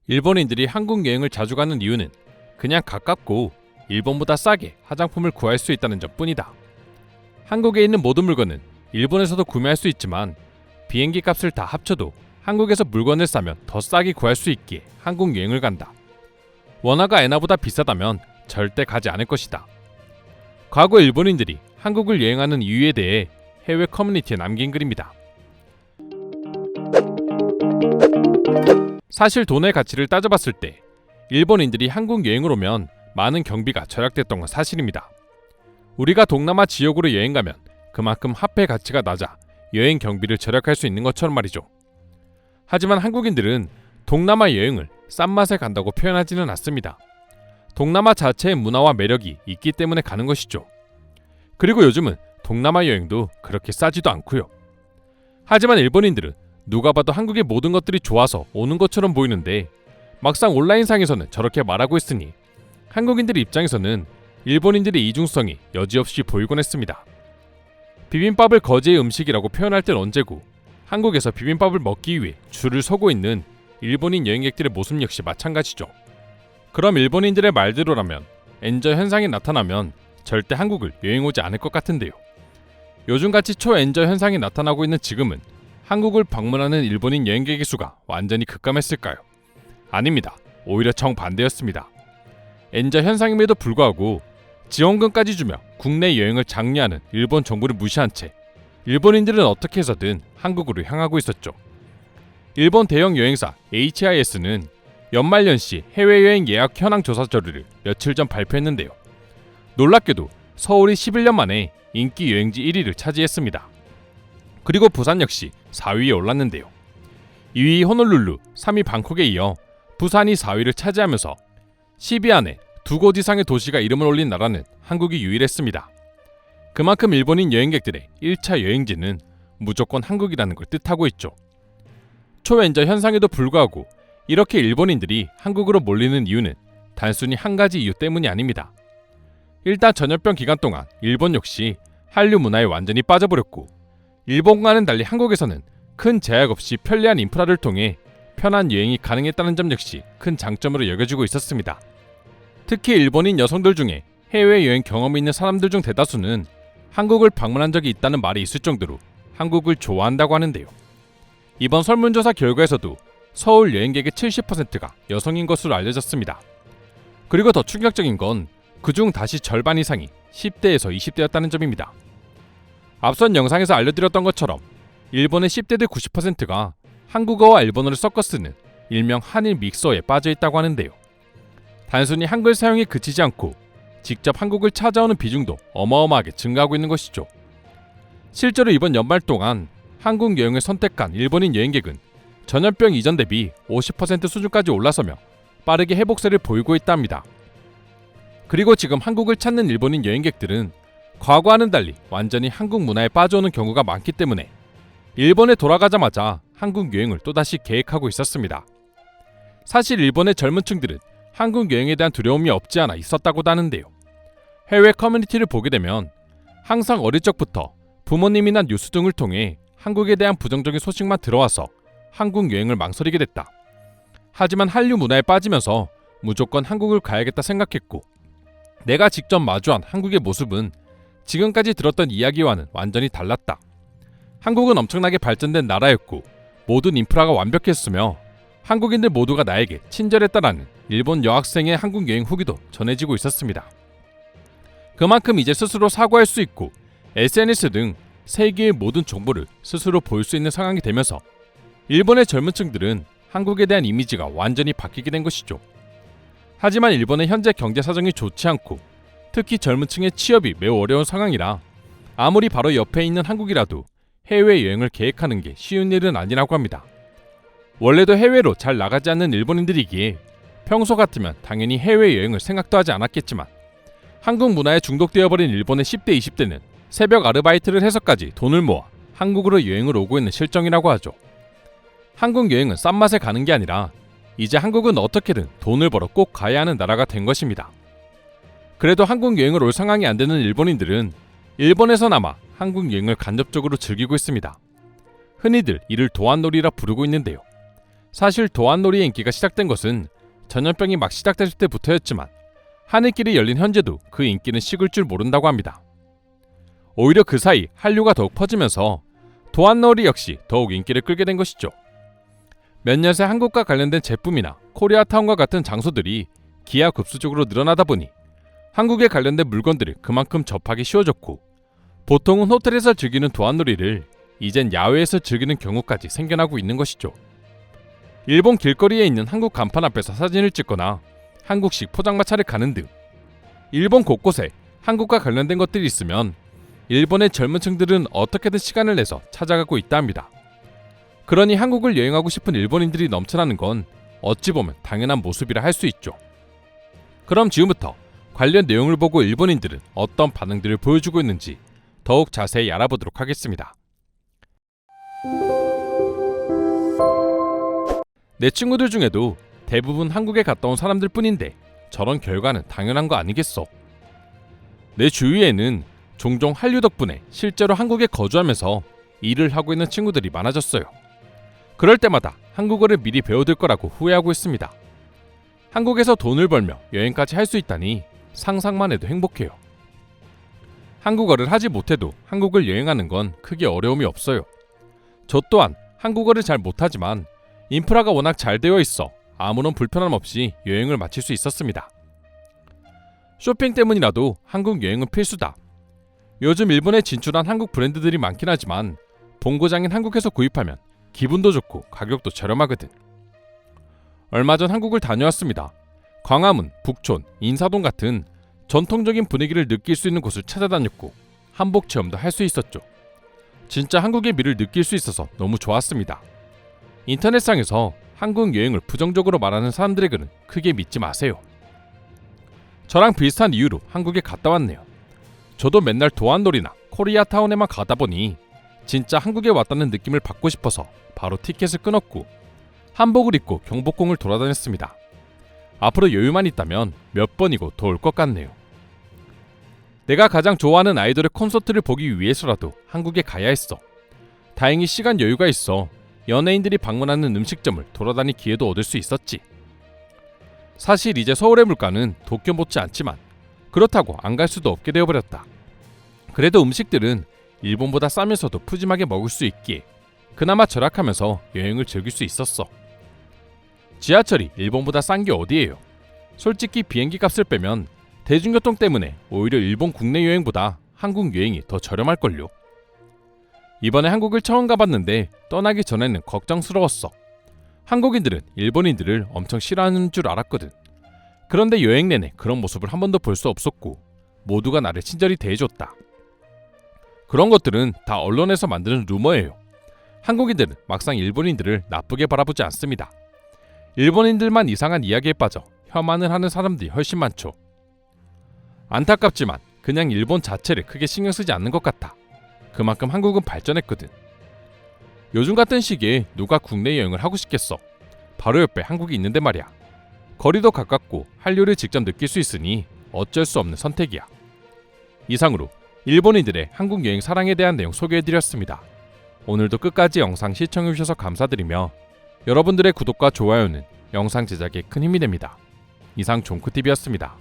일본인들이 한국 여행을 자주 가는 이유는 그냥 가깝고 일본보다 싸게 화장품을 구할 수 있다는 점뿐이다. 한국에 있는 모든 물건은 일본에서도 구매할 수 있지만 비행기 값을 다 합쳐도 한국에서 물건을 싸면 더 싸게 구할 수 있기에 한국 여행을 간다. 원화가 엔화보다 비싸다면 절대 가지 않을 것이다. 과거 일본인들이 한국을 여행하는 이유에 대해 해외 커뮤니티에 남긴 글입니다. 사실 돈의 가치를 따져봤을 때 일본인들이 한국 여행을 오면 많은 경비가 절약됐던 건 사실입니다. 우리가 동남아 지역으로 여행 가면 그만큼 화폐 가치가 낮아 여행 경비를 절약할 수 있는 것처럼 말이죠. 하지만 한국인들은 동남아 여행을 싼 맛에 간다고 표현하지는 않습니다. 동남아 자체의 문화와 매력이 있기 때문에 가는 것이죠. 그리고 요즘은 동남아 여행도 그렇게 싸지도 않고요. 하지만 일본인들은 누가 봐도 한국의 모든 것들이 좋아서 오는 것처럼 보이는데 막상 온라인상에서는 저렇게 말하고 있으니 한국인들 입장에서는 일본인들의 이중성이 여지없이 보이곤 했습니다. 비빔밥을 거지의 음식이라고 표현할 땐 언제고 한국에서 비빔밥을 먹기 위해 줄을 서고 있는 일본인 여행객들의 모습 역시 마찬가지죠. 그럼 일본인들의 말대로라면 엔저 현상이 나타나면 절대 한국을 여행 오지 않을 것 같은데요. 요즘같이 초엔저 현상이 나타나고 있는 지금은 한국을 방문하는 일본인 여행객의 수가 완전히 급감했을까요? 아닙니다. 오히려 정반대였습니다. 엔저 현상임에도 불구하고 지원금까지 주며 국내 여행을 장려하는 일본 정부를 무시한 채 일본인들은 어떻게 해서든 한국으로 향하고 있었죠. 일본 대형 여행사 HIS는 연말연시 해외여행 예약 현황 조사 자료를 며칠 전 발표했는데요. 놀랍게도 서울이 11년 만에 인기 여행지 1위를 차지했습니다. 그리고 부산 역시 4위에 올랐는데요. 2위 호놀룰루, 3위 방콕에 이어 부산이 4위를 차지하면서 10위 안에 2곳 이상의 도시가 이름을 올린 나라는 한국이 유일했습니다. 그만큼 일본인 여행객들의 1차 여행지는 무조건 한국이라는 걸 뜻하고 있죠. 초엔저 현상에도 불구하고 이렇게 일본인들이 한국으로 몰리는 이유는 단순히 한 가지 이유 때문이 아닙니다. 일단 전염병 기간 동안 일본 역시 한류 문화에 완전히 빠져버렸고 일본과는 달리 한국에서는 큰 제약 없이 편리한 인프라를 통해 편한 여행이 가능했다는 점 역시 큰 장점으로 여겨지고 있었습니다. 특히 일본인 여성들 중에 해외여행 경험이 있는 사람들 중 대다수는 한국을 방문한 적이 있다는 말이 있을 정도로 한국을 좋아한다고 하는데요. 이번 설문조사 결과에서도 서울 여행객의 70%가 여성인 것으로 알려졌습니다. 그리고 더 충격적인 건 그중 다시 절반 이상이 10대에서 20대였다는 점입니다. 앞선 영상에서 알려드렸던 것처럼 일본의 10대들 90%가 한국어와 일본어를 섞어 쓰는 일명 한일 믹서에 빠져있다고 하는데요. 단순히 한글 사용에 그치지 않고 직접 한국을 찾아오는 비중도 어마어마하게 증가하고 있는 것이죠. 실제로 이번 연말 동안 한국 여행을 선택한 일본인 여행객은 전염병 이전 대비 50% 수준까지 올라서며 빠르게 회복세를 보이고 있답니다. 그리고 지금 한국을 찾는 일본인 여행객들은 과거와는 달리 완전히 한국 문화에 빠져오는 경우가 많기 때문에 일본에 돌아가자마자 한국 여행을 또다시 계획하고 있었습니다. 사실 일본의 젊은 층들은 한국 여행에 대한 두려움이 없지 않아 있었다고도 하는데요. 해외 커뮤니티를 보게 되면 항상 어릴 적부터 부모님이나 뉴스 등을 통해 한국에 대한 부정적인 소식만 들어와서 한국 여행을 망설이게 됐다. 하지만 한류 문화에 빠지면서 무조건 한국을 가야겠다 생각했고 내가 직접 마주한 한국의 모습은 지금까지 들었던 이야기와는 완전히 달랐다. 한국은 엄청나게 발전된 나라였고 모든 인프라가 완벽했으며 한국인들 모두가 나에게 친절했다라는 일본 여학생의 한국 여행 후기도 전해지고 있었습니다. 그만큼 이제 스스로 사과할 수 있고 SNS 등 세계의 모든 정보를 스스로 볼 수 있는 상황이 되면서 일본의 젊은 층들은 한국에 대한 이미지가 완전히 바뀌게 된 것이죠. 하지만 일본의 현재 경제 사정이 좋지 않고 특히 젊은 층의 취업이 매우 어려운 상황이라 아무리 바로 옆에 있는 한국이라도 해외여행을 계획하는 게 쉬운 일은 아니라고 합니다. 원래도 해외로 잘 나가지 않는 일본인들이기에 평소 같으면 당연히 해외여행을 생각도 하지 않았겠지만 한국 문화에 중독되어버린 일본의 10대, 20대는 새벽 아르바이트를 해서까지 돈을 모아 한국으로 여행을 오고 있는 실정이라고 하죠. 한국 여행은 싼 맛에 가는 게 아니라 이제 한국은 어떻게든 돈을 벌어 꼭 가야 하는 나라가 된 것입니다. 그래도 한국 여행을 올 상황이 안 되는 일본인들은 일본에서나마 한국 여행을 간접적으로 즐기고 있습니다. 흔히들 이를 도안놀이라 부르고 있는데요. 사실 도안놀이의 인기가 시작된 것은 전염병이 막 시작됐을 때부터였지만 하늘길이 열린 현재도 그 인기는 식을 줄 모른다고 합니다. 오히려 그 사이 한류가 더욱 퍼지면서 도안놀이 역시 더욱 인기를 끌게 된 것이죠. 몇 년 새 한국과 관련된 제품이나 코리아타운과 같은 장소들이 기하급수적으로 늘어나다 보니 한국에 관련된 물건들을 그만큼 접하기 쉬워졌고, 보통은 호텔에서 즐기는 도안놀이를 이젠 야외에서 즐기는 경우까지 생겨나고 있는 것이죠. 일본 길거리에 있는 한국 간판 앞에서 사진을 찍거나 한국식 포장마차를 가는 등 일본 곳곳에 한국과 관련된 것들이 있으면 일본의 젊은 층들은 어떻게든 시간을 내서 찾아가고 있다 합니다. 그러니 한국을 여행하고 싶은 일본인들이 넘쳐나는 건 어찌 보면 당연한 모습이라 할 수 있죠. 그럼 지금부터 관련 내용을 보고 일본인들은 어떤 반응들을 보여주고 있는지 더욱 자세히 알아보도록 하겠습니다. 내 친구들 중에도 대부분 한국에 갔다 온 사람들 뿐인데 저런 결과는 당연한 거 아니겠어? 내 주위에는 종종 한류 덕분에 실제로 한국에 거주하면서 일을 하고 있는 친구들이 많아졌어요. 그럴 때마다 한국어를 미리 배워둘 거라고 후회하고 있습니다. 한국에서 돈을 벌며 여행까지 할 수 있다니 상상만 해도 행복해요. 한국어를 하지 못해도 한국을 여행하는 건 크게 어려움이 없어요. 저 또한 한국어를 잘 못하지만 인프라가 워낙 잘 되어 있어 아무런 불편함 없이 여행을 마칠 수 있었습니다. 쇼핑 때문이라도 한국 여행은 필수다. 요즘 일본에 진출한 한국 브랜드들이 많긴 하지만 본고장인 한국에서 구입하면 기분도 좋고 가격도 저렴하거든. 얼마 전 한국을 다녀왔습니다. 광화문, 북촌, 인사동 같은 전통적인 분위기를 느낄 수 있는 곳을 찾아다녔고 한복 체험도 할 수 있었죠. 진짜 한국의 미를 느낄 수 있어서 너무 좋았습니다. 인터넷상에서 한국 여행을 부정적으로 말하는 사람들의 글은 크게 믿지 마세요. 저랑 비슷한 이유로 한국에 갔다 왔네요. 저도 맨날 도안놀이나 코리아타운에만 가다 보니 진짜 한국에 왔다는 느낌을 받고 싶어서 바로 티켓을 끊었고 한복을 입고 경복궁을 돌아다녔습니다. 앞으로 여유만 있다면 몇 번이고 더 올 것 같네요. 내가 가장 좋아하는 아이돌의 콘서트를 보기 위해서라도 한국에 가야 했어. 다행히 시간 여유가 있어 연예인들이 방문하는 음식점을 돌아다닐 기회도 얻을 수 있었지. 사실 이제 서울의 물가는 도쿄 못지 않지만 그렇다고 안 갈 수도 없게 되어버렸다. 그래도 음식들은 일본보다 싸면서도 푸짐하게 먹을 수 있기에 그나마 절약하면서 여행을 즐길 수 있었어. 지하철이 일본보다 싼 게 어디예요? 솔직히 비행기 값을 빼면 대중교통 때문에 오히려 일본 국내 여행보다 한국 여행이 더 저렴할걸요. 이번에 한국을 처음 가봤는데 떠나기 전에는 걱정스러웠어. 한국인들은 일본인들을 엄청 싫어하는 줄 알았거든. 그런데 여행 내내 그런 모습을 한 번도 볼 수 없었고 모두가 나를 친절히 대해줬다. 그런 것들은 다 언론에서 만드는 루머예요. 한국인들은 막상 일본인들을 나쁘게 바라보지 않습니다. 일본인들만 이상한 이야기에 빠져 혐한을 하는 사람들이 훨씬 많죠. 안타깝지만 그냥 일본 자체를 크게 신경 쓰지 않는 것 같아. 그만큼 한국은 발전했거든. 요즘 같은 시기에 누가 국내 여행을 하고 싶겠어. 바로 옆에 한국이 있는데 말이야. 거리도 가깝고 한류를 직접 느낄 수 있으니 어쩔 수 없는 선택이야. 이상으로 일본인들의 한국 여행 사랑에 대한 내용 소개해드렸습니다. 오늘도 끝까지 영상 시청해주셔서 감사드리며 여러분들의 구독과 좋아요는 영상 제작에 큰 힘이 됩니다. 이상 종크TV였습니다.